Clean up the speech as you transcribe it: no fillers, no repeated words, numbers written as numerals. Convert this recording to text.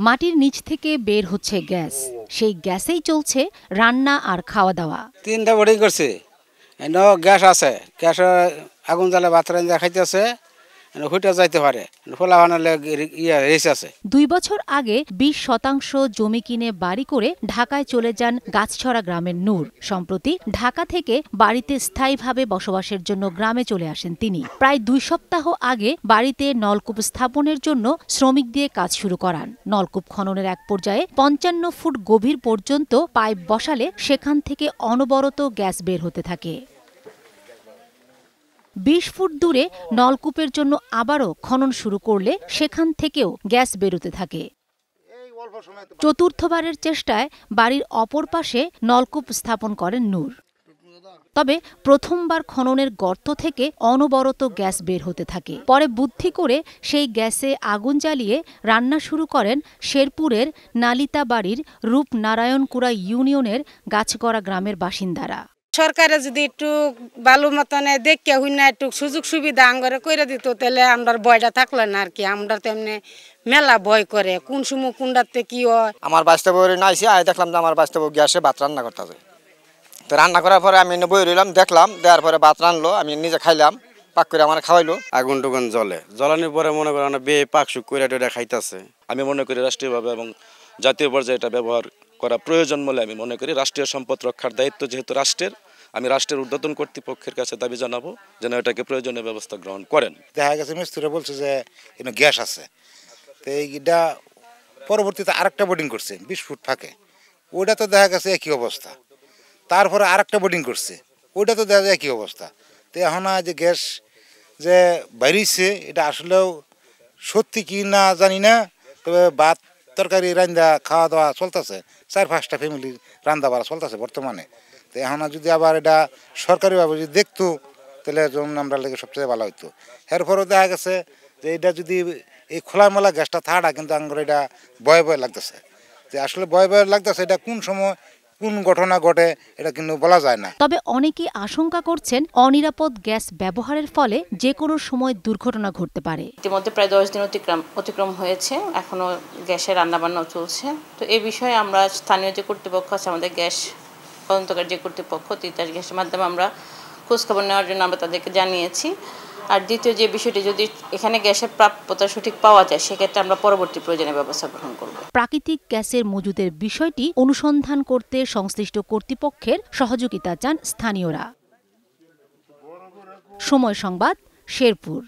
মাটির নিচ থেকে বের হচ্ছে গ্যাস, সেই গ্যাসেই চলছে রান্না আর খাওয়া দাওয়া। 3টা বোর্ডিং করছে, গ্যাস আছে, গ্যাস আগুন জ্বালা ভাত রান্না খাইতেছে, হুইটা যাইতে পারে, ফোলা বানালে আছে। 2 বছর আগে 20% জমি কিনে বাড়ি করে ঢাকায় চলে যান গাছছড়া গ্রামের নূর। সম্প্রতি ঢাকা থেকে বাড়িতে স্থায়ীভাবে বসবাসের জন্য গ্রামে চলে আসেন তিনি। প্রায় 2 সপ্তাহ আগে বাড়িতে নলকূপ স্থাপনের জন্য শ্রমিক দিয়ে কাজ শুরু করান। নলকূপ খননের এক পর্যায়ে 55 ফুট গভীর পর্যন্ত পাইপ বসালে সেখান থেকে অনবরত গ্যাস বের হতে থাকে। 20 ফুট দূরে নলকূপের জন্য আবারও খনন শুরু করলে সেখান থেকেও গ্যাস বেরোতে থাকে। চতুর্থবারের চেষ্টায় বাড়ির অপর পাশে নলকূপ স্থাপন করেন নূর। তবে প্রথমবার খননের গর্ত থেকে অনবরত গ্যাস বের হতে থাকে। পরে বুদ্ধি করে সেই গ্যাসে আগুন জ্বালিয়ে রান্না শুরু করেন শেরপুরের নালিতাবাড়ির রূপনারায়ণকুড়া ইউনিয়নের গাছগড়া গ্রামের বাসিন্দারা। সরকারে যদি একটু ভালো মতনে দেখে হই না একটু সুযোগ সুবিধা আঙ্গরে করে দিত তাহলে আমরা ভয়টা থাকলো না আর কি। আমরা তেমনি মেলা ভয় করে কোন সময় কোনটাতে কি হয়। আমার বাস্তব নাইছি আয় দেখলাম যে আমার বাস্তব গ্যাসে ভাত রান্না করতেছে। তো রান্না করার পরে আমি বই রইলাম, দেখলাম, দেওয়ার পরে ভাত রান্নলো, আমি নিজে খাইলাম, পাক করে আমার খাওয়াইলো। আগুন টুগুন জ্বলানোর পরে মনে করেন বেয়ে পাক শুক করে খাইতেছে। আমি মনে করি রাষ্ট্রীয়ভাবে এবং জাতীয় পর্যায়ে এটা ব্যবহার করা প্রয়োজন বলে আমি মনে করি। রাষ্ট্রীয় সম্পদ রক্ষার দায়িত্ব যেহেতু রাষ্ট্রের, আমি রাষ্ট্রের ঊর্ধ্বতন কর্তৃপক্ষের কাছে দাবি জানাবো যেন এটাকে প্রয়োজনীয় ব্যবস্থা গ্রহণ করেন। দেখা গেছে মিস্ত্রিরা বলছে যে গ্যাস আছে, তো এইটা পরবর্তীতে আরেকটা বোর্ডিং করছে 20 ফুট ফাঁকে, ওইটা তো দেখা গেছে একই অবস্থা। তারপরে আরেকটা বোর্ডিং করছে, ওইটা তো দেখা যায় একই অবস্থা। তো এখন যে গ্যাস যে বাইরেছে এটা আসলেও সত্যি কি না জানি না, তবে ভাত তরকারি রান্দা খাওয়া দাওয়া চলতেছে, 4-5টা ফ্যামিলির রান্না বাড়া চলতেছে বর্তমানে। তো এখন যদি আবার এটা সরকারিভাবে যদি দেখতো তাহলে আমরা লেগে সবচেয়ে ভালো হইতো। এরপরেও দেখা গেছে যে এটা যদি এই খোলামেলা গ্যাসটা থাকা, কিন্তু আমার এটা ভয় ভয় লাগতেছে। যে আসলে ভয় ভয় লাগতেছে, এটা কোন সময় কোন ঘটনা ঘটে এটা কিন্তু বলা যায় না। তবে অনেকেই আশঙ্কা করছেন অনিরাপদ গ্যাস ব্যবহারের ফলে যে কোনো সময় দুর্ঘটনা ঘটতে পারে। ইতিমধ্যে প্রায় 10 দিন অতিক্রম হয়েছে, এখনো গ্যাসের রান্নাবান্নাও চলছে। তো এই বিষয়ে আমরা স্থানীয় যে কর্তৃপক্ষ আছে, আমাদের গ্যাস তদন্তকারী যে কর্তৃপক্ষ, তিতাস গ্যাসের মাধ্যমে আমরা খোঁজখবর নেওয়ার জন্য আমরা তাদেরকে জানিয়েছি। আর দ্বিতীয় যে বিষয়টি, যদি এখানে গ্যাসের প্রাপ্যতা সঠিক পাওয়া যায় সেক্ষেত্রে আমরা পরবর্তী প্রয়োজনীয় ব্যবস্থা গ্রহণ করব। প্রাকৃতিক গ্যাসের মজুদের বিষয়টি অনুসন্ধান করতে সংশ্লিষ্ট কর্তৃপক্ষের সহযোগিতা চান স্থানীয়রা। সময় সংবাদ, শেরপুর।